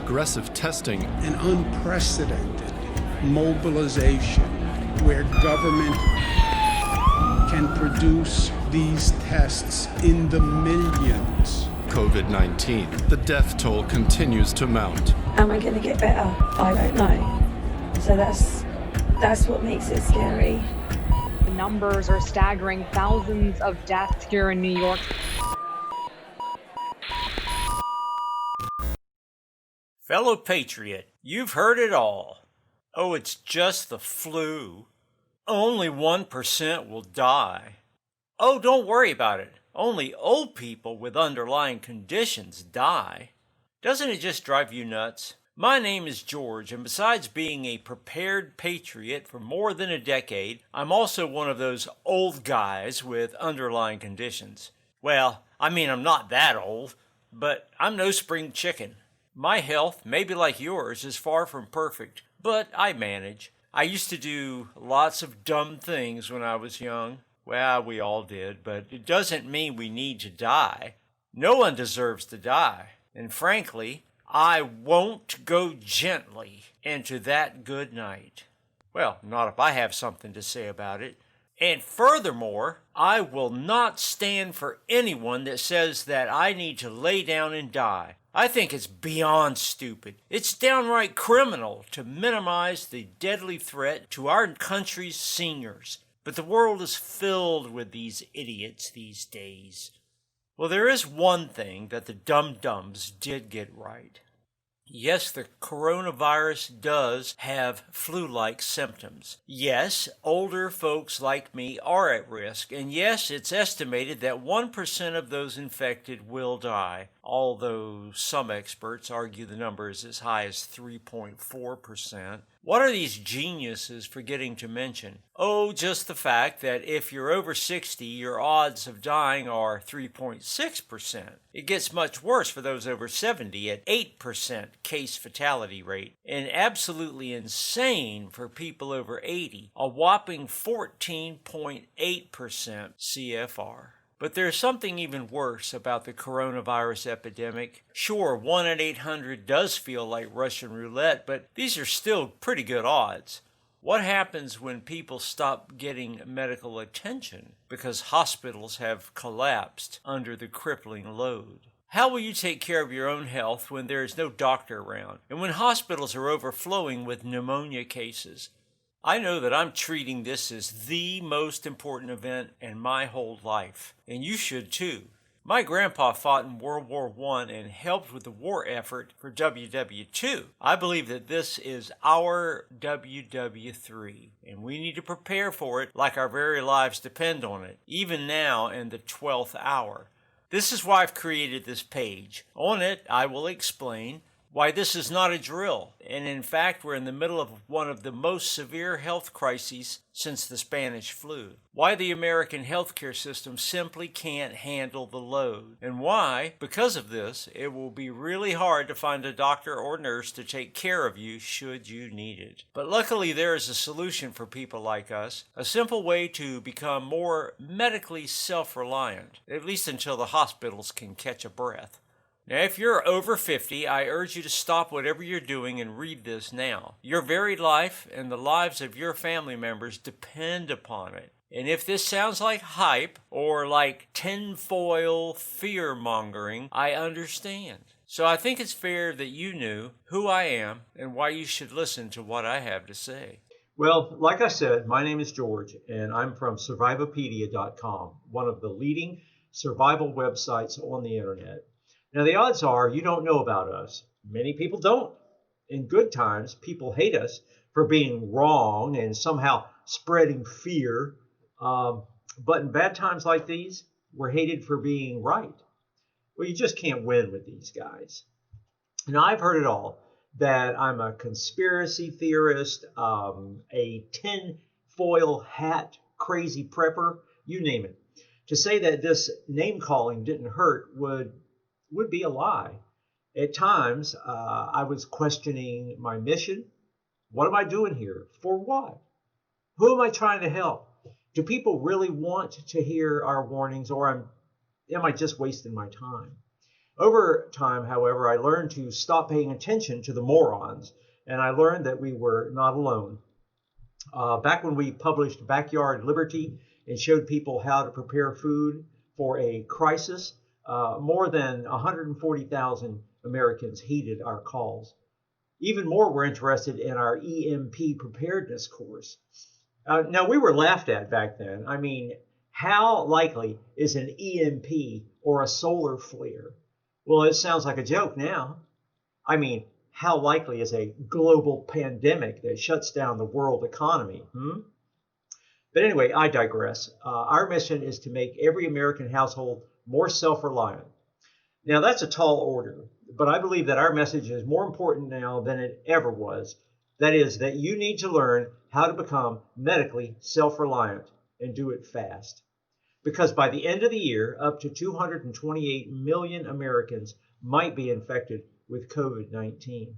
aggressive testing, an unprecedented mobilization where government can produce these tests in the millions. COVID-19, the death toll continues to mount. Am I going to get better? I don't know. So that's what makes it scary. The numbers are staggering. Thousands of deaths here in New York. Fellow patriot, you've heard it all. Oh, it's just the flu. Only 1% will die. Oh, don't worry about it. Only old people with underlying conditions die. Doesn't it just drive you nuts? My name is George, and besides being a prepared patriot for more than a decade, I'm also one of those old guys with underlying conditions. Well, I mean, I'm not that old, but I'm no spring chicken. My health, maybe like yours, is far from perfect, but I manage. I used to do lots of dumb things when I was young. Well, we all did, but it doesn't mean we need to die. No one deserves to die. And frankly, I won't go gently into that good night. Well, not if I have something to say about it. And furthermore, I will not stand for anyone that says that I need to lay down and die. I think it's beyond stupid. It's downright criminal to minimize the deadly threat to our country's seniors. But the world is filled with these idiots these days. Well, there is one thing that the dum-dums did get right. Yes, the coronavirus does have flu-like symptoms. Yes, older folks like me are at risk. And yes, it's estimated that 1% of those infected will die, although some experts argue the number is as high as 3.4%. What are these geniuses forgetting to mention? Oh, just the fact that if you're over 60, your odds of dying are 3.6%. It gets much worse for those over 70 at 8% case fatality rate, and absolutely insane for people over 80, a whopping 14.8% CFR. But there's something even worse about the coronavirus epidemic. Sure, 1-800 does feel like Russian roulette, but these are still pretty good odds. What happens when people stop getting medical attention because hospitals have collapsed under the crippling load? How will you take care of your own health when there is no doctor around, and when hospitals are overflowing with pneumonia cases? I know that I'm treating this as the most important event in my whole life, and you should too. My grandpa fought in World War I and helped with the war effort for WW2. I believe that this is our WW3, and we need to prepare for it like our very lives depend on it, even now in the 12th hour. This is why I've created this page. On it, I will explain why this is not a drill, and in fact we're in the middle of one of the most severe health crises since the Spanish flu. Why the American healthcare system simply can't handle the load, and why, because of this, it will be really hard to find a doctor or nurse to take care of you should you need it. But luckily there is a solution for people like us, a simple way to become more medically self-reliant, at least until the hospitals can catch a breath. Now, if you're over 50, I urge you to stop whatever you're doing and read this now. Your very life and the lives of your family members depend upon it. And if this sounds like hype or like tinfoil fear-mongering, I understand. So I think it's fair that you knew who I am and why you should listen to what I have to say. Well, like I said, my name is George, and I'm from SurvivalMD.com, one of the leading survival websites on the internet. Now, the odds are you don't know about us. Many people don't. In good times, people hate us for being wrong and somehow spreading fear. But in bad times like these, we're hated for being right. Well, you just can't win with these guys. Now, I've heard it all, that I'm a conspiracy theorist, a tinfoil hat crazy prepper, you name it. To say that this name-calling didn't hurt would be a lie. At times, I was questioning my mission. What am I doing here? For what? Who am I trying to help? Do people really want to hear our warnings, or am I just wasting my time? Over time, however, I learned to stop paying attention to the morons, and I learned that we were not alone. Back when we published Backyard Liberty and showed people how to prepare food for a crisis, more than 140,000 Americans heeded our calls. Even more were interested in our EMP preparedness course. Now, we were laughed at back then. I mean, how likely is an EMP or a solar flare? Well, it sounds like a joke now. I mean, how likely is a global pandemic that shuts down the world economy? But anyway, I digress. Our mission is to make every American household more self-reliant. Now, that's a tall order, but I believe that our message is more important now than it ever was. That is, that you need to learn how to become medically self-reliant and do it fast. Because by the end of the year, up to 228 million Americans might be infected with COVID-19.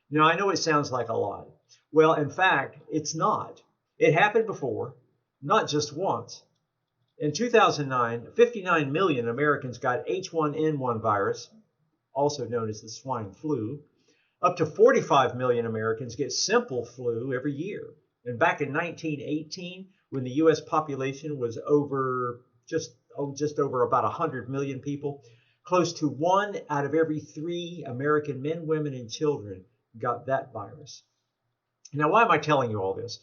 Now, I know it sounds like a lot. Well, in fact, it's not. It happened before, not just once. In 2009, 59 million Americans got H1N1 virus, also known as the swine flu. Up to 45 million Americans get simple flu every year. And back in 1918, when the U.S. population was just over about 100 million people, close to 1 out of every 3 American men, women, and children got that virus. Now, why am I telling you all this?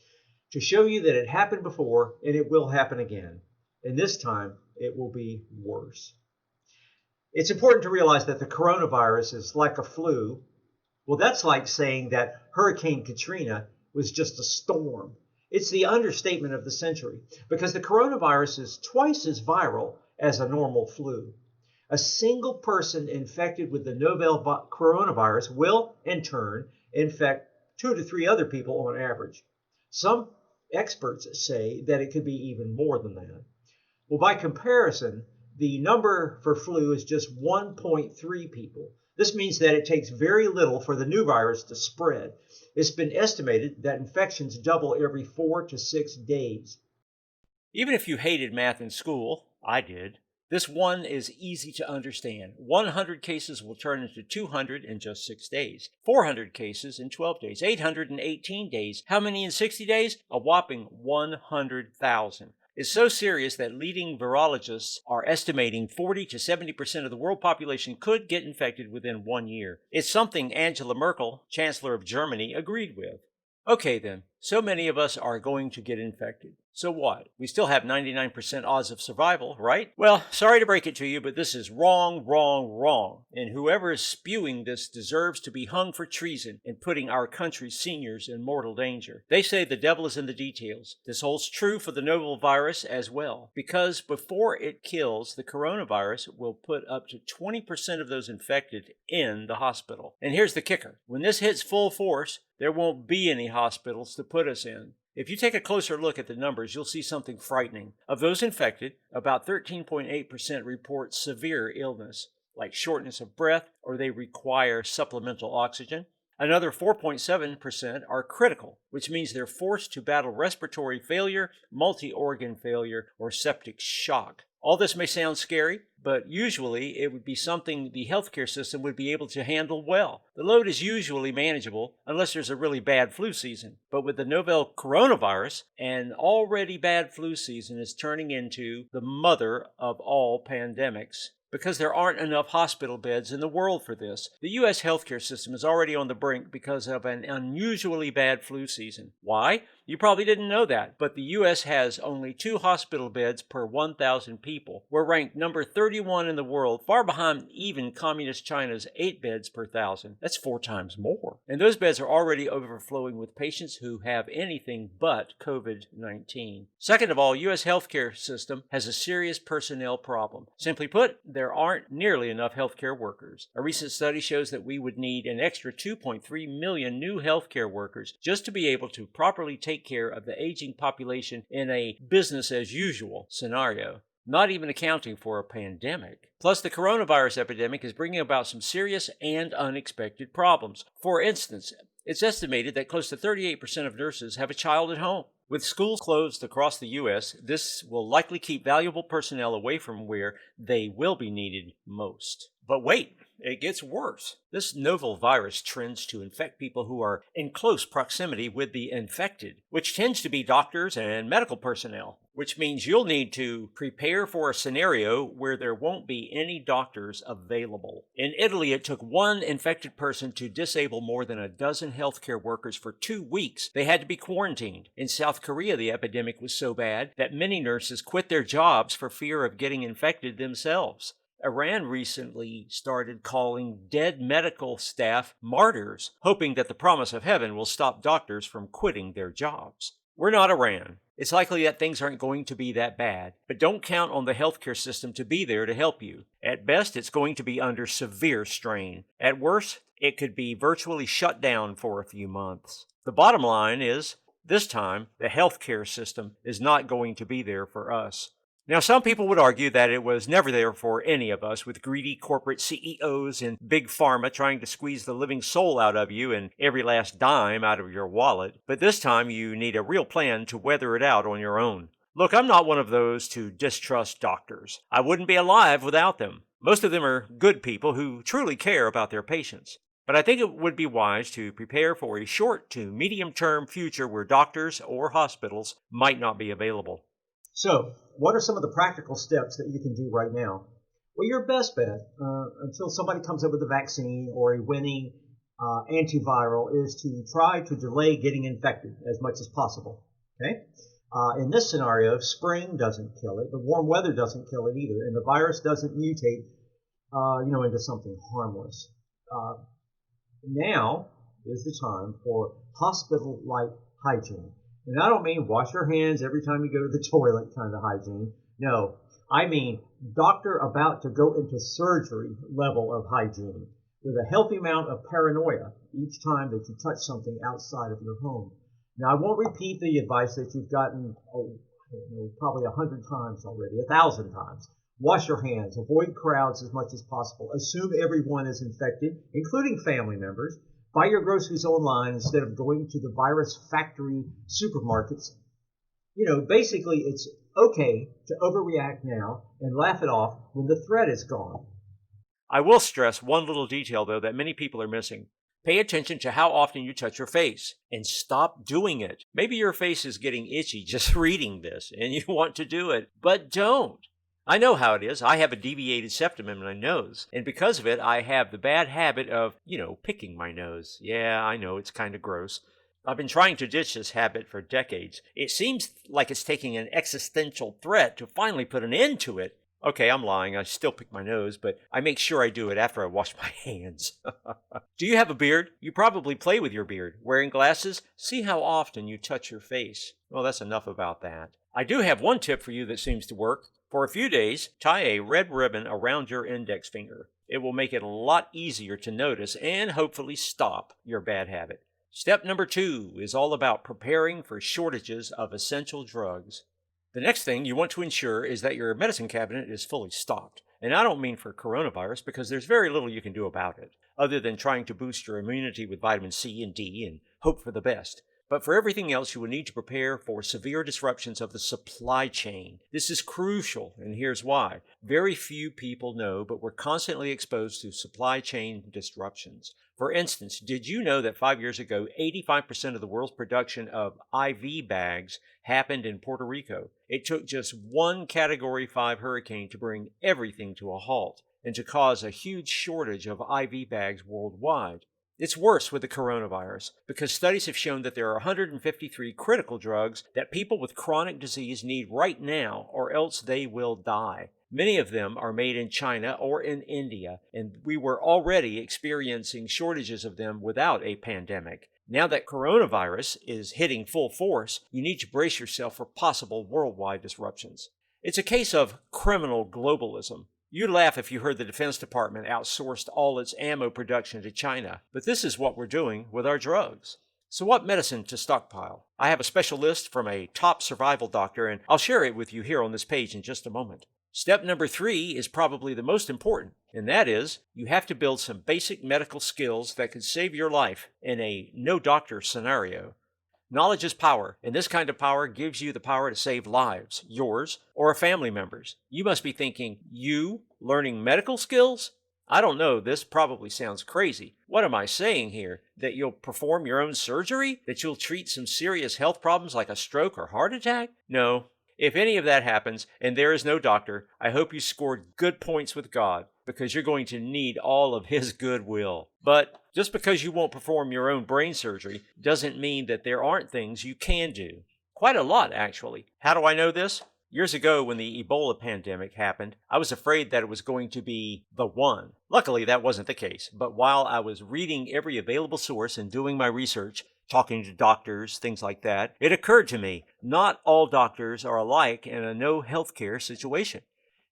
To show you that it happened before and it will happen again. And this time, it will be worse. It's important to realize that the coronavirus is like a flu. Well, that's like saying that Hurricane Katrina was just a storm. It's the understatement of the century because the coronavirus is twice as viral as a normal flu. A single person infected with the novel coronavirus will, in turn, infect 2 to 3 other people on average. Some experts say that it could be even more than that. Well, by comparison, the number for flu is just 1.3 people. This means that it takes very little for the new virus to spread. It's been estimated that infections double every 4 to 6 days. Even if you hated math in school, I did, this one is easy to understand. 100 cases will turn into 200 in just 6 days. 400 cases in 12 days. 818 days. How many in 60 days? A whopping 100,000. It's so serious that leading virologists are estimating 40 to 70% of the world population could get infected within 1 year. It's something Angela Merkel, Chancellor of Germany, agreed with. Okay then, so many of us are going to get infected. So what? We still have 99% odds of survival, right? Well, sorry to break it to you, but this is wrong, wrong, wrong. And whoever is spewing this deserves to be hung for treason and putting our country's seniors in mortal danger. They say the devil is in the details. This holds true for the novel virus as well, because before it kills, the coronavirus will put up to 20% of those infected in the hospital. And here's the kicker. When this hits full force, there won't be any hospitals to put us in. If you take a closer look at the numbers, you'll see something frightening. Of those infected, about 13.8% report severe illness, like shortness of breath, or they require supplemental oxygen. Another 4.7% are critical, which means they're forced to battle respiratory failure, multi-organ failure, or septic shock. All this may sound scary, but usually it would be something the healthcare system would be able to handle well. The load is usually manageable unless there's a really bad flu season. But with the novel coronavirus, an already bad flu season is turning into the mother of all pandemics. Because there aren't enough hospital beds in the world for this. The U.S. healthcare system is already on the brink because of an unusually bad flu season. Why? You probably didn't know that, but the U.S. has only 2 hospital beds per 1,000 people. We're ranked number 31 in the world, far behind even communist China's 8 beds per 1,000. That's 4 times more. And those beds are already overflowing with patients who have anything but COVID-19. Second of all, U.S. healthcare system has a serious personnel problem. Simply put, there aren't nearly enough healthcare workers. A recent study shows that we would need an extra 2.3 million new healthcare workers just to be able to properly take care of the aging population in a business-as-usual scenario, not even accounting for a pandemic. Plus, the coronavirus epidemic is bringing about some serious and unexpected problems. For instance, it's estimated that close to 38% of nurses have a child at home. With schools closed across the U.S., this will likely keep valuable personnel away from where they will be needed most. But wait, it gets worse. This novel virus trends to infect people who are in close proximity with the infected, which tends to be doctors and medical personnel, which means you'll need to prepare for a scenario where there won't be any doctors available. In Italy, it took one infected person to disable more than a dozen healthcare workers for 2 weeks. They had to be quarantined. In South Korea, the epidemic was so bad that many nurses quit their jobs for fear of getting infected themselves. Iran recently started calling dead medical staff martyrs, hoping that the promise of heaven will stop doctors from quitting their jobs. We're not Iran. It's likely that things aren't going to be that bad, but don't count on the healthcare system to be there to help you. At best, it's going to be under severe strain. At worst, it could be virtually shut down for a few months. The bottom line is, this time, the healthcare system is not going to be there for us. Now, some people would argue that it was never there for any of us, with greedy corporate CEOs and big pharma trying to squeeze the living soul out of you and every last dime out of your wallet. But this time, you need a real plan to weather it out on your own. Look, I'm not one of those to distrust doctors. I wouldn't be alive without them. Most of them are good people who truly care about their patients. But I think it would be wise to prepare for a short to medium-term future where doctors or hospitals might not be available. So, what are some of the practical steps that you can do right now? Well, your best bet, until somebody comes up with a vaccine or a winning antiviral, is to try to delay getting infected as much as possible. Okay? In this scenario, spring doesn't kill it, the warm weather doesn't kill it either, and the virus doesn't mutate, into something harmless. Now is the time for hospital-like hygiene. And I don't mean wash your hands every time you go to the toilet kind of hygiene. No, I mean doctor about to go into surgery level of hygiene with a healthy amount of paranoia each time that you touch something outside of your home. Now, I won't repeat the advice that you've gotten, probably 100 times already, 1,000 times. Wash your hands, avoid crowds as much as possible, assume everyone is infected, including family members. Buy your groceries online instead of going to the virus factory supermarkets. Basically, it's okay to overreact now and laugh it off when the threat is gone. I will stress one little detail, though, that many people are missing. Pay attention to how often you touch your face and stop doing it. Maybe your face is getting itchy just reading this and you want to do it, but don't. I know how it is. I have a deviated septum in my nose, and because of it, I have the bad habit of, picking my nose. Yeah, I know, it's kind of gross. I've been trying to ditch this habit for decades. It seems like it's taking an existential threat to finally put an end to it. Okay, I'm lying. I still pick my nose, but I make sure I do it after I wash my hands. Do you have a beard? You probably play with your beard. Wearing glasses? See how often you touch your face. Well, that's enough about that. I do have one tip for you that seems to work. For a few days, tie a red ribbon around your index finger. It will make it a lot easier to notice and hopefully stop your bad habit. Step number 2 is all about preparing for shortages of essential drugs. The next thing you want to ensure is that your medicine cabinet is fully stocked. And I don't mean for coronavirus because there's very little you can do about it, other than trying to boost your immunity with vitamin C and D and hope for the best. But for everything else, you will need to prepare for severe disruptions of the supply chain. This is crucial, and here's why. Very few people know, but we're constantly exposed to supply chain disruptions. For instance, did you know that 5 years ago, 85% of the world's production of IV bags happened in Puerto Rico? It took just one Category 5 hurricane to bring everything to a halt and to cause a huge shortage of IV bags worldwide. It's worse with the coronavirus because studies have shown that there are 153 critical drugs that people with chronic disease need right now or else they will die. Many of them are made in China or in India, and we were already experiencing shortages of them without a pandemic. Now that coronavirus is hitting full force, you need to brace yourself for possible worldwide disruptions. It's a case of criminal globalism. You'd laugh if you heard the Defense Department outsourced all its ammo production to China, but this is what we're doing with our drugs. So what medicine to stockpile? I have a special list from a top survival doctor, and I'll share it with you here on this page in just a moment. Step number 3 is probably the most important, and that is you have to build some basic medical skills that could save your life in a no-doctor scenario. Knowledge is power, and this kind of power gives you the power to save lives, yours or a family member's. You must be thinking, you learning medical skills? I don't know, this probably sounds crazy. What am I saying here? That you'll perform your own surgery? That you'll treat some serious health problems like a stroke or heart attack? No. If any of that happens and there is no doctor, I hope you scored good points with God, because you're going to need all of His goodwill. But just because you won't perform your own brain surgery doesn't mean that there aren't things you can do. Quite a lot, actually. How do I know this? Years ago, when the Ebola pandemic happened, I was afraid that it was going to be the one. Luckily, that wasn't the case. But while I was reading every available source and doing my research, talking to doctors, things like that, it occurred to me, not all doctors are alike in a no healthcare situation.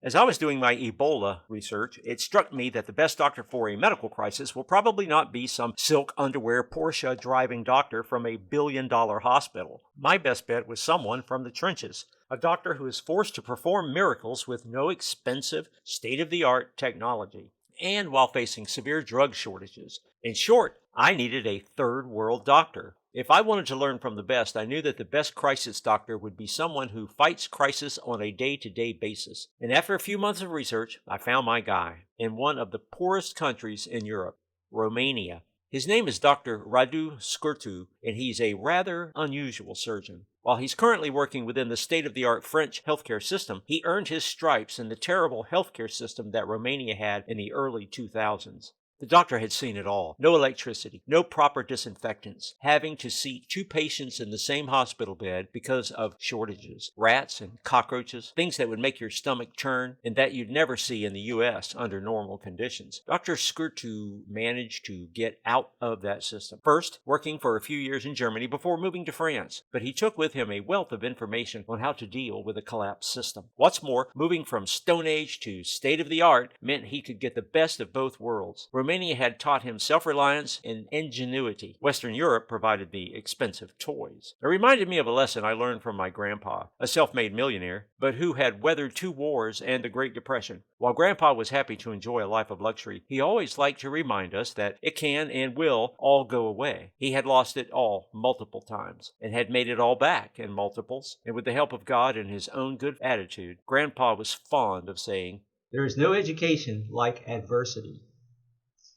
As I was doing my Ebola research, it struck me that the best doctor for a medical crisis will probably not be some silk underwear Porsche driving doctor from a billion-dollar hospital. My best bet was someone from the trenches, a doctor who is forced to perform miracles with no expensive, state-of-the-art technology, and while facing severe drug shortages. In short, I needed a third world doctor. If I wanted to learn from the best, I knew that the best crisis doctor would be someone who fights crisis on a day-to-day basis. And after a few months of research, I found my guy in one of the poorest countries in Europe, Romania. His name is Dr. Radu Scurtu, and he's a rather unusual surgeon. While he's currently working within the state-of-the-art French healthcare system, he earned his stripes in the terrible healthcare system that Romania had in the early 2000s. The doctor had seen it all. No electricity, no proper disinfectants, having to seat two patients in the same hospital bed because of shortages, rats and cockroaches, things that would make your stomach churn and that you'd never see in the U.S. under normal conditions. Dr. Skirtu managed to get out of that system, first working for a few years in Germany before moving to France, but he took with him a wealth of information on how to deal with a collapsed system. What's more, moving from Stone Age to state-of-the-art meant he could get the best of both worlds. Romania had taught him self-reliance and ingenuity. Western Europe provided the expensive toys. It reminded me of a lesson I learned from my grandpa, a self-made millionaire, but who had weathered 2 wars and the Great Depression. While Grandpa was happy to enjoy a life of luxury, he always liked to remind us that it can and will all go away. He had lost it all multiple times and had made it all back in multiples. And with the help of God and his own good attitude, Grandpa was fond of saying, "There is no education like adversity."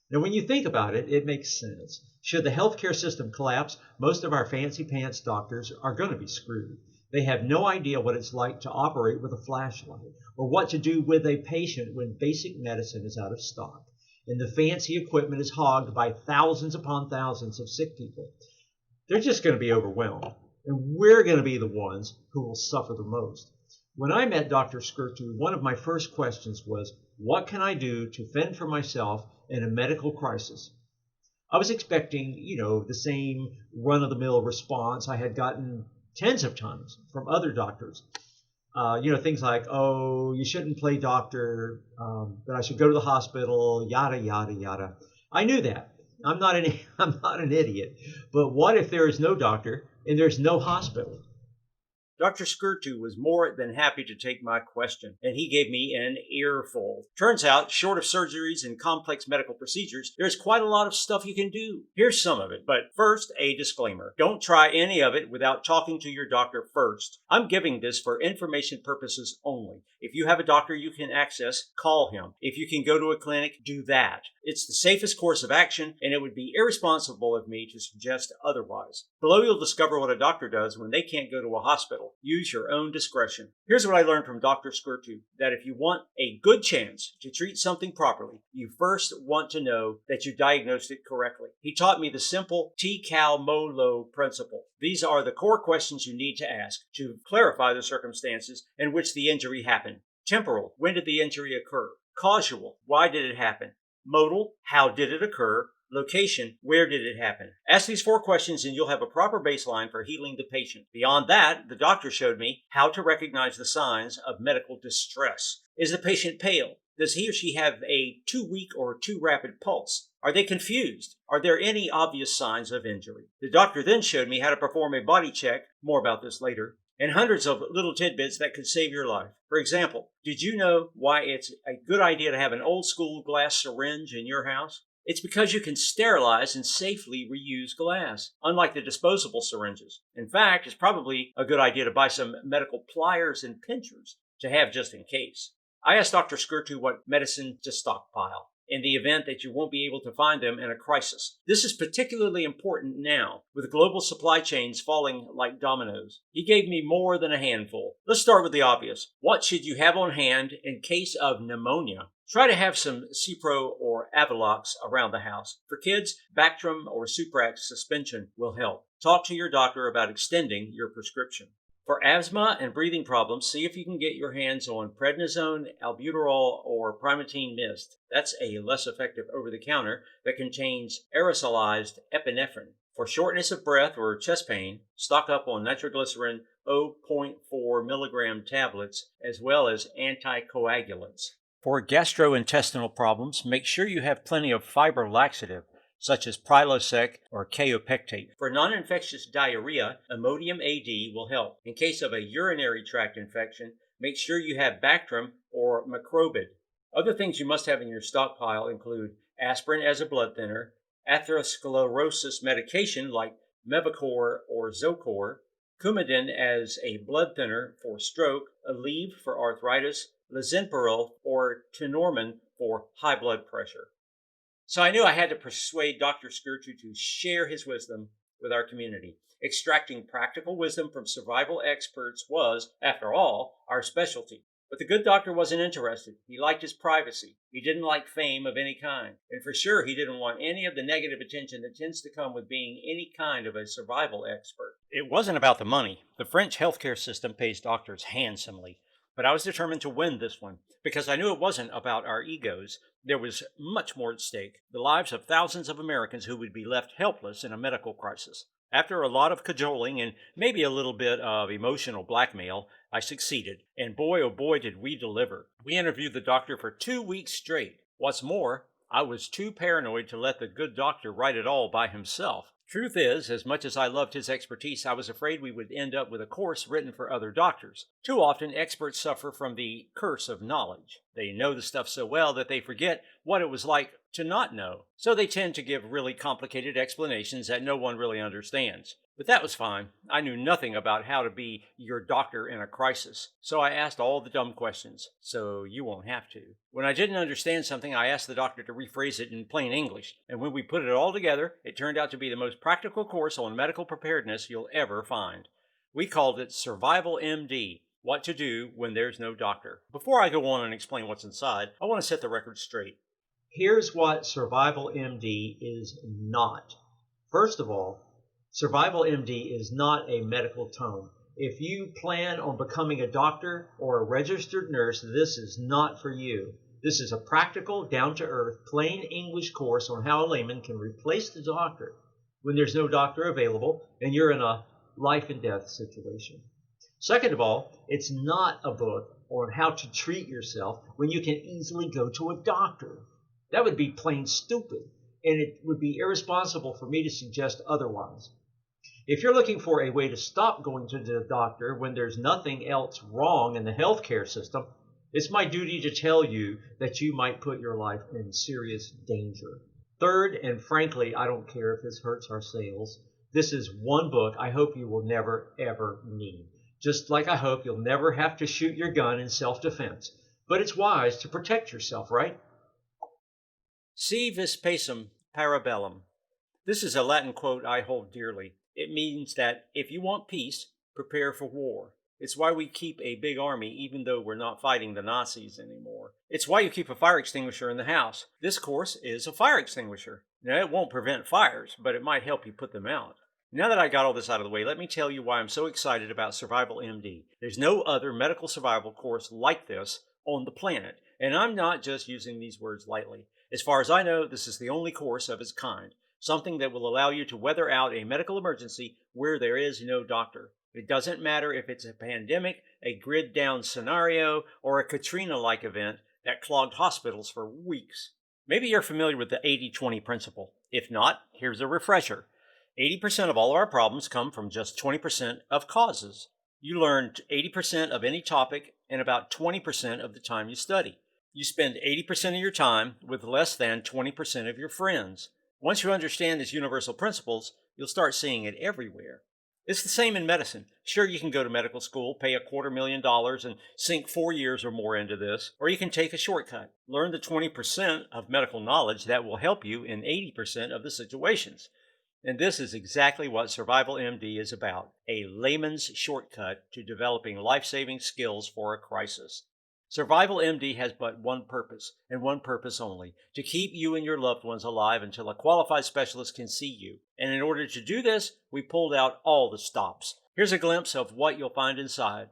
Now, when you think about it, it makes sense. Should the healthcare system collapse, most of our fancy pants doctors are going to be screwed. They have no idea what it's like to operate with a flashlight or what to do with a patient when basic medicine is out of stock and the fancy equipment is hogged by thousands upon thousands of sick people. They're just going to be overwhelmed, and we're going to be the ones who will suffer the most. When I met Dr. Skirtu, one of my first questions was, what can I do to fend for myself in a medical crisis? I was expecting, the same run-of-the-mill response I had gotten tens of times from other doctors. Things like, oh, you shouldn't play doctor, that I should go to the hospital, yada, yada, yada. I knew that. I'm not an idiot. But what if there is no doctor and there's no hospital? Dr. Skirtu was more than happy to take my question, and he gave me an earful. Turns out, short of surgeries and complex medical procedures, there's quite a lot of stuff you can do. Here's some of it, but first, a disclaimer. Don't try any of it without talking to your doctor first. I'm giving this for information purposes only. If you have a doctor you can access, call him. If you can go to a clinic, do that. It's the safest course of action, and it would be irresponsible of me to suggest otherwise. Below, you'll discover what a doctor does when they can't go to a hospital. Use your own discretion. Here's what I learned from Dr. Skirtu, that if you want a good chance to treat something properly, you first want to know that you diagnosed it correctly. He taught me the simple T-Cal-Mo-Lo principle. These are the core questions you need to ask to clarify the circumstances in which the injury happened. Temporal, when did the injury occur? Causal, why did it happen? Modal, how did it occur? Location, where did it happen? Ask these 4 questions and you'll have a proper baseline for healing the patient. Beyond that, the doctor showed me how to recognize the signs of medical distress. Is the patient pale? Does he or she have a too weak or too rapid pulse? Are they confused? Are there any obvious signs of injury? The doctor then showed me how to perform a body check, more about this later, and hundreds of little tidbits that could save your life. For example, did you know why it's a good idea to have an old school glass syringe in your house? It's because you can sterilize and safely reuse glass, unlike the disposable syringes. In fact, it's probably a good idea to buy some medical pliers and pinchers to have just in case. I asked Dr. Skirtu what medicine to stockpile. in the event that you won't be able to find them in a crisis. This is particularly important now, with global supply chains falling like dominoes. He gave me more than a handful. Let's start with the obvious. What should you have on hand in case of pneumonia? Try to have some Cipro or Avelox around the house. For kids, Bactrim or Suprax suspension will help. Talk to your doctor about extending your prescription. For asthma and breathing problems, see if you can get your hands on prednisone, albuterol, or primatene mist. That's a less effective over-the-counter that contains aerosolized epinephrine. For shortness of breath or chest pain, stock up on nitroglycerin 0.4 milligram tablets as well as anticoagulants. For gastrointestinal problems, make sure you have plenty of fiber laxative, such as Prilosec or kaopectate. For non-infectious diarrhea, Imodium AD will help. In case of a urinary tract infection, make sure you have Bactrim or Macrobid. Other things you must have in your stockpile include aspirin as a blood thinner, atherosclerosis medication like Mevacor or Zocor, Coumadin as a blood thinner for stroke, Aleve for arthritis, Lisinopril or Tenormin for high blood pressure. So I knew I had to persuade Dr. Skirchu to share his wisdom with our community. Extracting practical wisdom from survival experts was, after all, our specialty. But the good doctor wasn't interested. He liked his privacy. He didn't like fame of any kind. And for sure, he didn't want any of the negative attention that tends to come with being any kind of a survival expert. It wasn't about the money. The French healthcare system pays doctors handsomely. But I was determined to win this one because I knew it wasn't about our egos. There was much more at stake, the lives of thousands of Americans who would be left helpless in a medical crisis. After a lot of cajoling and maybe a little bit of emotional blackmail, I succeeded. And boy, oh boy, did we deliver. We interviewed the doctor for 2 weeks straight. What's more, I was too paranoid to let the good doctor write it all by himself. Truth is, as much as I loved his expertise, I was afraid we would end up with a course written for other doctors. Too often, experts suffer from the curse of knowledge. They know the stuff so well that they forget what it was like to not know. So they tend to give really complicated explanations that no one really understands. But that was fine. I knew nothing about how to be your doctor in a crisis. So I asked all the dumb questions, so you won't have to. When I didn't understand something, I asked the doctor to rephrase it in plain English. And when we put it all together, it turned out to be the most practical course on medical preparedness you'll ever find. We called it SurvivalMD, what to do when there's no doctor. Before I go on and explain what's inside, I want to set the record straight. Here's what SurvivalMD is not. First of all, SurvivalMD is not a medical tome. If you plan on becoming a doctor or a registered nurse, this is not for you. This is a practical, down-to-earth, plain English course on how a layman can replace the doctor when there's no doctor available and you're in a life and death situation. Second of all, it's not a book on how to treat yourself when you can easily go to a doctor. That would be plain stupid, and it would be irresponsible for me to suggest otherwise. If you're looking for a way to stop going to the doctor when there's nothing else wrong in the healthcare system, it's my duty to tell you that you might put your life in serious danger. Third, and frankly, I don't care if this hurts our sales, this is one book I hope you will never, ever need. Just like I hope you'll never have to shoot your gun in self-defense. But it's wise to protect yourself, right? Si vis pacem parabellum. This is a Latin quote I hold dearly. It means that if you want peace, prepare for war. It's why we keep a big army even though we're not fighting the Nazis anymore. It's why you keep a fire extinguisher in the house. This course is a fire extinguisher. Now, it won't prevent fires, but it might help you put them out. Now that I got all this out of the way, let me tell you why I'm so excited about SurvivalMD. There's no other medical survival course like this on the planet, and I'm not just using these words lightly. As far as I know, this is the only course of its kind, something that will allow you to weather out a medical emergency where there is no doctor. It doesn't matter if it's a pandemic, a grid-down scenario, or a Katrina-like event that clogged hospitals for weeks. Maybe you're familiar with the 80-20 principle. If not, here's a refresher. 80% of all of our problems come from just 20% of causes. You learn 80% of any topic in about 20% of the time you study. You spend 80% of your time with less than 20% of your friends. Once you understand these universal principles, you'll start seeing it everywhere. It's the same in medicine. Sure, you can go to medical school, pay $250,000 and sink 4 years or more into this, or you can take a shortcut. Learn the 20% of medical knowledge that will help you in 80% of the situations. And this is exactly what SurvivalMD is about, a layman's shortcut to developing life-saving skills for a crisis. SurvivalMD has but one purpose, and one purpose only, to keep you and your loved ones alive until a qualified specialist can see you. And in order to do this, we pulled out all the stops. Here's a glimpse of what you'll find inside.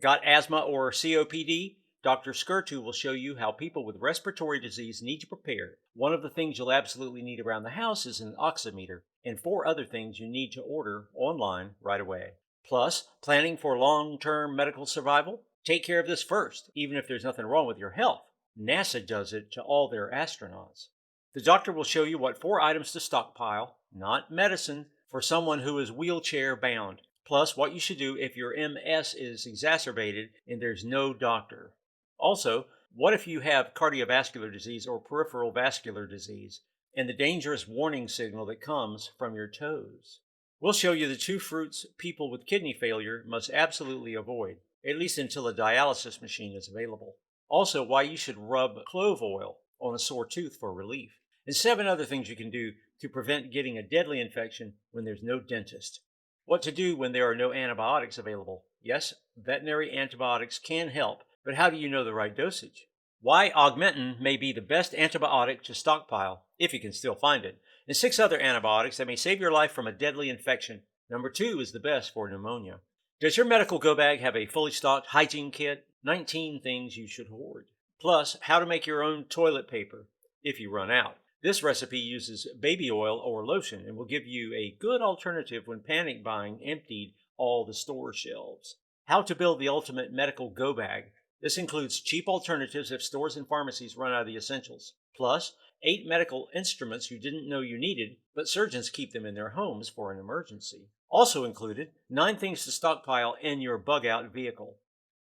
Got asthma or COPD? Dr. Skirtu will show you how people with respiratory disease need to prepare. One of the things you'll absolutely need around the house is an oximeter, and 4 other things you need to order online right away. Plus, planning for long-term medical survival? Take care of this first, even if there's nothing wrong with your health. NASA does it to all their astronauts. The doctor will show you what 4 items to stockpile, not medicine, for someone who is wheelchair bound. Plus, what you should do if your MS is exacerbated and there's no doctor. Also, what if you have cardiovascular disease or peripheral vascular disease and the dangerous warning signal that comes from your toes? We'll show you the 2 fruits people with kidney failure must absolutely avoid, at least until a dialysis machine is available. Also, why you should rub clove oil on a sore tooth for relief, and 7 other things you can do to prevent getting a deadly infection when there's no dentist. What to do when there are no antibiotics available. Yes, veterinary antibiotics can help, but how do you know the right dosage? Why Augmentin may be the best antibiotic to stockpile, if you can still find it, and 6 other antibiotics that may save your life from a deadly infection. Number 2 is the best for pneumonia. Does your medical go bag have a fully stocked hygiene kit? 19 things you should hoard. Plus, how to make your own toilet paper, if you run out. This recipe uses baby oil or lotion and will give you a good alternative when panic buying emptied all the store shelves. How to build the ultimate medical go bag. This includes cheap alternatives if stores and pharmacies run out of the essentials. Plus, 8 medical instruments you didn't know you needed, but surgeons keep them in their homes for an emergency. Also included, 9 things to stockpile in your bug-out vehicle.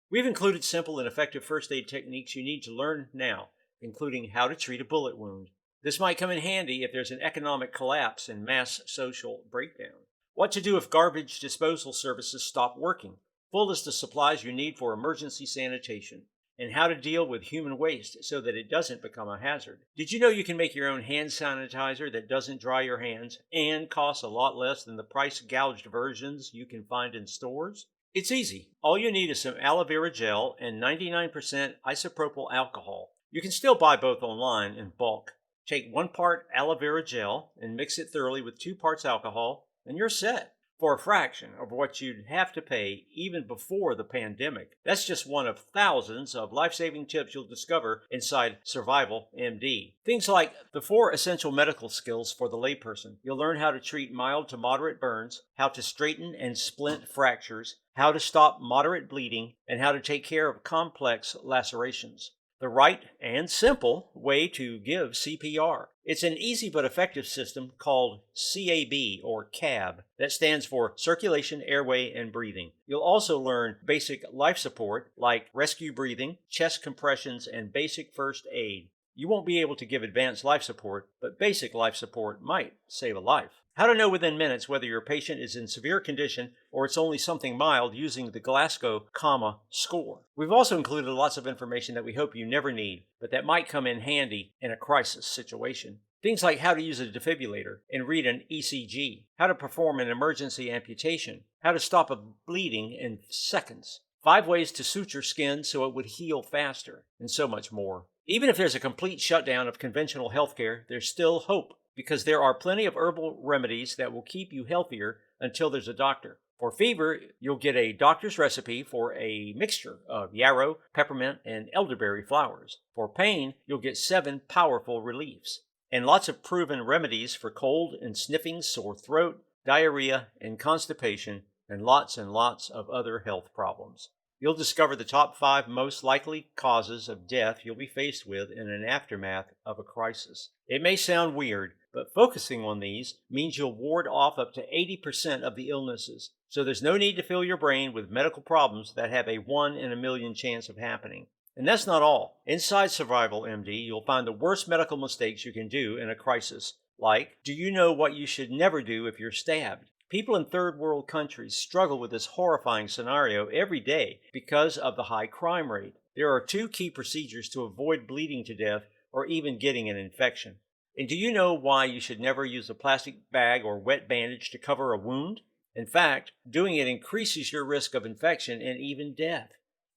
We've included simple and effective first aid techniques you need to learn now, including how to treat a bullet wound. This might come in handy if there's an economic collapse and mass social breakdown. What to do if garbage disposal services stop working. Full list of supplies you need for emergency sanitation. And how to deal with human waste so that it doesn't become a hazard. Did you know you can make your own hand sanitizer that doesn't dry your hands and costs a lot less than the price gouged versions you can find in stores? It's easy. All you need is some aloe vera gel and 99% isopropyl alcohol. You can still buy both online in bulk. Take 1 part aloe vera gel and mix it thoroughly with 2 parts alcohol, and you're set. For a fraction of what you'd have to pay even before the pandemic. That's just one of thousands of life-saving tips you'll discover inside SurvivalMD. Things like the 4 essential medical skills for the layperson. You'll learn how to treat mild to moderate burns, how to straighten and splint fractures, how to stop moderate bleeding, and how to take care of complex lacerations. The right and simple way to give CPR. It's an easy but effective system called CAB or CAB that stands for Circulation, Airway, and Breathing. You'll also learn basic life support like rescue breathing, chest compressions, and basic first aid. You won't be able to give advanced life support, but basic life support might save a life. How to know within minutes whether your patient is in severe condition or it's only something mild using the Glasgow Coma score. We've also included lots of information that we hope you never need, but that might come in handy in a crisis situation. Things like how to use a defibrillator and read an ECG, how to perform an emergency amputation, how to stop a bleeding in seconds, 5 ways to suture skin so it would heal faster, and so much more. Even if there's a complete shutdown of conventional healthcare, there's still hope, because there are plenty of herbal remedies that will keep you healthier until there's a doctor. For fever, you'll get a doctor's recipe for a mixture of yarrow, peppermint, and elderberry flowers. For pain, you'll get 7 powerful reliefs. And lots of proven remedies for cold and sniffing, sore throat, diarrhea, and constipation, and lots of other health problems. You'll discover the top 5 most likely causes of death you'll be faced with in an aftermath of a crisis. It may sound weird, but focusing on these means you'll ward off up to 80% of the illnesses. So there's no need to fill your brain with medical problems that have a 1 in a million chance of happening. And that's not all. Inside SurvivalMD, you'll find the worst medical mistakes you can do in a crisis. Like, do you know what you should never do if you're stabbed? People in third world countries struggle with this horrifying scenario every day because of the high crime rate. There are 2 key procedures to avoid bleeding to death or even getting an infection. And do you know why you should never use a plastic bag or wet bandage to cover a wound? In fact, doing it increases your risk of infection and even death.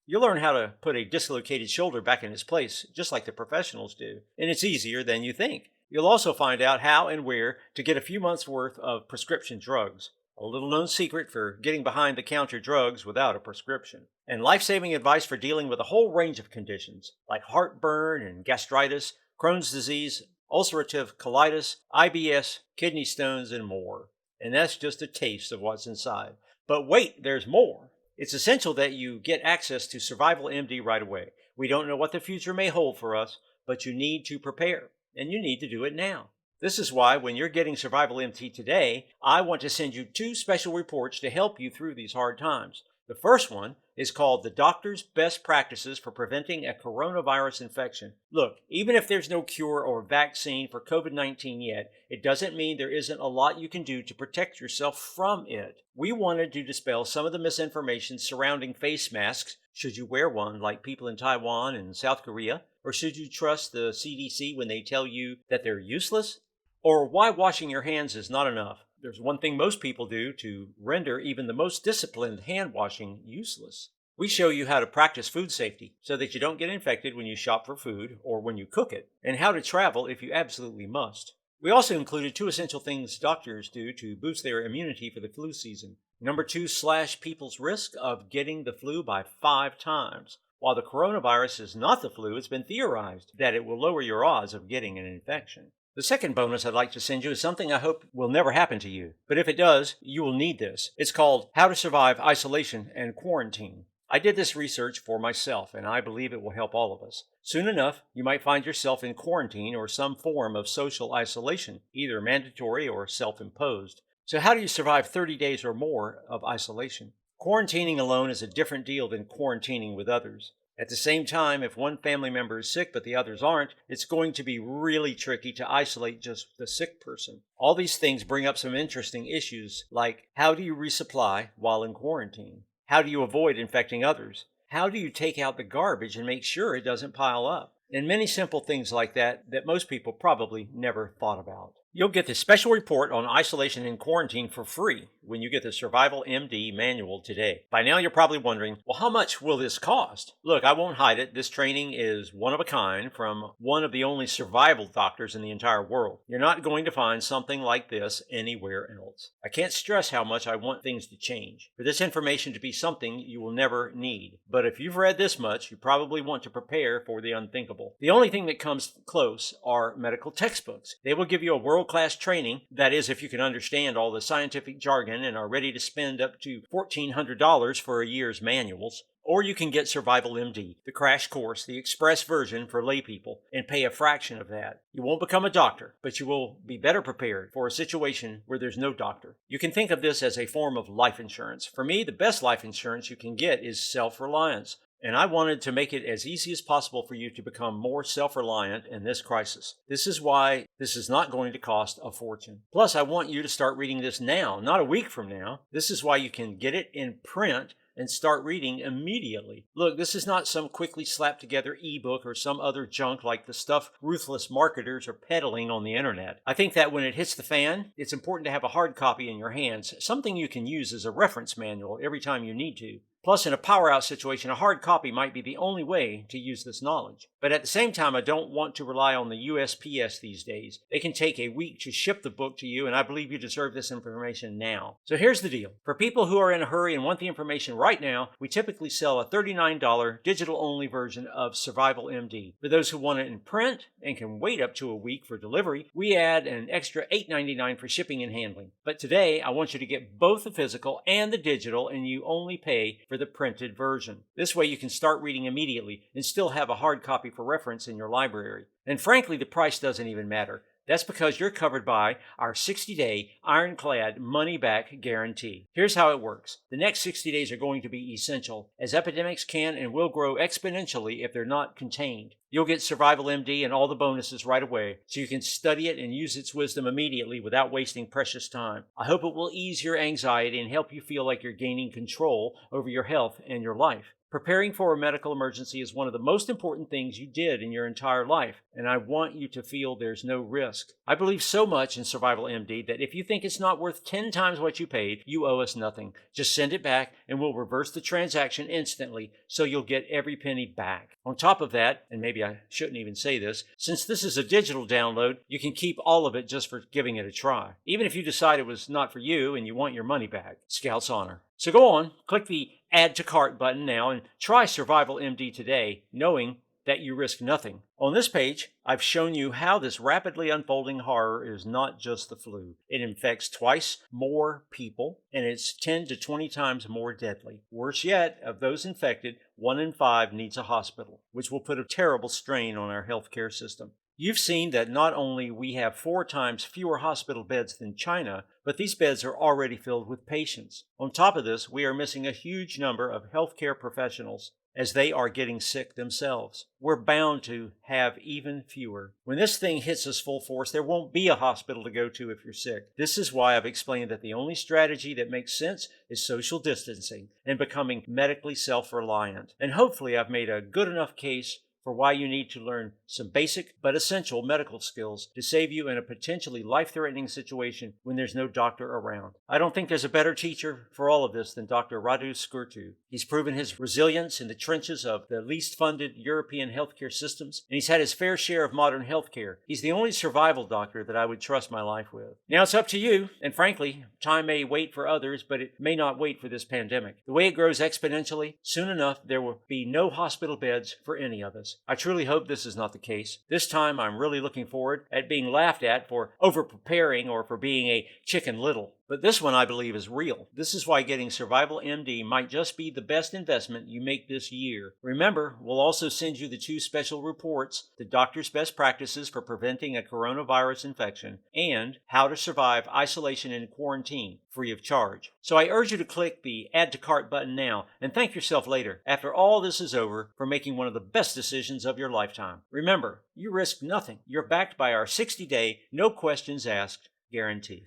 You'll learn how to put a dislocated shoulder back in its place, just like the professionals do, and it's easier than you think. You'll also find out how and where to get a few months' worth of prescription drugs, a little-known secret for getting behind-the-counter drugs without a prescription, and life-saving advice for dealing with a whole range of conditions, like heartburn and gastritis, Crohn's disease, ulcerative colitis, IBS, kidney stones, and more. And that's just a taste of what's inside. But wait, there's more. It's essential that you get access to SurvivalMD right away. We don't know what the future may hold for us, but you need to prepare, and you need to do it now. This is why when you're getting SurvivalMD today, I want to send you 2 special reports to help you through these hard times. The first one is called The Doctor's Best Practices for Preventing a Coronavirus Infection. Look, even if there's no cure or vaccine for COVID-19 yet, it doesn't mean there isn't a lot you can do to protect yourself from it. We wanted to dispel some of the misinformation surrounding face masks. Should you wear one like people in Taiwan and South Korea? Or should you trust the CDC when they tell you that they're useless? Or why washing your hands is not enough? There's one thing most people do to render even the most disciplined hand washing useless. We show you how to practice food safety so that you don't get infected when you shop for food or when you cook it, and how to travel if you absolutely must. We also included 2 essential things doctors do to boost their immunity for the flu season. Number 2, slash people's risk of getting the flu by 5 times. While the coronavirus is not the flu, it's been theorized that it will lower your odds of getting an infection. The second bonus I'd like to send you is something I hope will never happen to you. But if it does, you will need this. It's called How to Survive Isolation and Quarantine. I did this research for myself, and I believe it will help all of us. Soon enough, you might find yourself in quarantine or some form of social isolation, either mandatory or self-imposed. So how do you survive 30 days or more of isolation? Quarantining alone is a different deal than quarantining with others. At the same time, if one family member is sick but the others aren't, it's going to be really tricky to isolate just the sick person. All these things bring up some interesting issues, like how do you resupply while in quarantine? How do you avoid infecting others? How do you take out the garbage and make sure it doesn't pile up? And many simple things like that most people probably never thought about. You'll get this special report on isolation and quarantine for free when you get the SurvivalMD manual today. By now you're probably wondering, well, how much will this cost? Look, I won't hide it. This training is one of a kind from one of the only survival doctors in the entire world. You're not going to find something like this anywhere else. I can't stress how much I want things to change, for this information to be something you will never need. But if you've read this much, you probably want to prepare for the unthinkable. The only thing that comes close are medical textbooks. They will give you a world-class training, that is, if you can understand all the scientific jargon and are ready to spend up to $1,400 for a year's manuals. Or you can get SurvivalMD, the crash course, the express version for laypeople, and pay a fraction of that. You won't become a doctor, but you will be better prepared for a situation where there's no doctor. You can think of this as a form of life insurance. For me, the best life insurance you can get is self-reliance. And I wanted to make it as easy as possible for you to become more self-reliant in this crisis. This is why this is not going to cost a fortune. Plus, I want you to start reading this now, not a week from now. This is why you can get it in print and start reading immediately. Look, this is not some quickly slapped together ebook or some other junk like the stuff ruthless marketers are peddling on the internet. I think that when it hits the fan, it's important to have a hard copy in your hands, something you can use as a reference manual every time you need to. Plus, in a power-out situation, a hard copy might be the only way to use this knowledge. But at the same time, I don't want to rely on the USPS these days. They can take a week to ship the book to you, and I believe you deserve this information now. So here's the deal. For people who are in a hurry and want the information right now, we typically sell a $39 digital-only version of SurvivalMD. For those who want it in print and can wait up to a week for delivery, we add an extra $8.99 for shipping and handling. But today, I want you to get both the physical and the digital, and you only pay for the printed version. This way you can start reading immediately and still have a hard copy for reference in your library. And frankly, the price doesn't even matter. That's because you're covered by our 60-day ironclad money-back guarantee. Here's how it works. The next 60 days are going to be essential, as epidemics can and will grow exponentially if they're not contained. You'll get SurvivalMD and all the bonuses right away, so you can study it and use its wisdom immediately without wasting precious time. I hope it will ease your anxiety and help you feel like you're gaining control over your health and your life. Preparing for a medical emergency is one of the most important things you did in your entire life, and I want you to feel there's no risk. I believe so much in SurvivalMD that if you think it's not worth 10 times what you paid, you owe us nothing. Just send it back and we'll reverse the transaction instantly so you'll get every penny back. On top of that, and maybe I shouldn't even say this, since this is a digital download, you can keep all of it just for giving it a try. Even if you decide it was not for you and you want your money back. Scout's honor. So go on, click the Add to Cart button now and try SurvivalMD today, knowing that you risk nothing. On this page, I've shown you how this rapidly unfolding horror is not just the flu. It infects twice more people, and it's 10 to 20 times more deadly. Worse yet, of those infected, 1 in 5 needs a hospital, which will put a terrible strain on our healthcare system. You've seen that not only we have 4 times fewer hospital beds than China, but these beds are already filled with patients. On top of this, we are missing a huge number of healthcare professionals as they are getting sick themselves. We're bound to have even fewer. When this thing hits us full force, there won't be a hospital to go to if you're sick. This is why I've explained that the only strategy that makes sense is social distancing and becoming medically self-reliant. And hopefully I've made a good enough case for why you need to learn some basic but essential medical skills to save you in a potentially life-threatening situation when there's no doctor around. I don't think there's a better teacher for all of this than Dr. Radu Skurtu. He's proven his resilience in the trenches of the least funded European healthcare systems, and he's had his fair share of modern healthcare. He's the only survival doctor that I would trust my life with. Now it's up to you, and frankly, time may wait for others, but it may not wait for this pandemic. The way it grows exponentially, soon enough there will be no hospital beds for any of us. I truly hope this is not the case. This time I'm really looking forward at being laughed at for over-preparing or for being a chicken little. But this one I believe is real. This is why getting SurvivalMD might just be the best investment you make this year. Remember, we'll also send you the 2 special reports, the doctor's best practices for preventing a coronavirus infection, and how to survive isolation and quarantine free of charge. So I urge you to click the Add to Cart button now and thank yourself later, after all this is over, for making one of the best decisions of your lifetime. Remember, you risk nothing. You're backed by our 60-day, no questions asked guarantee.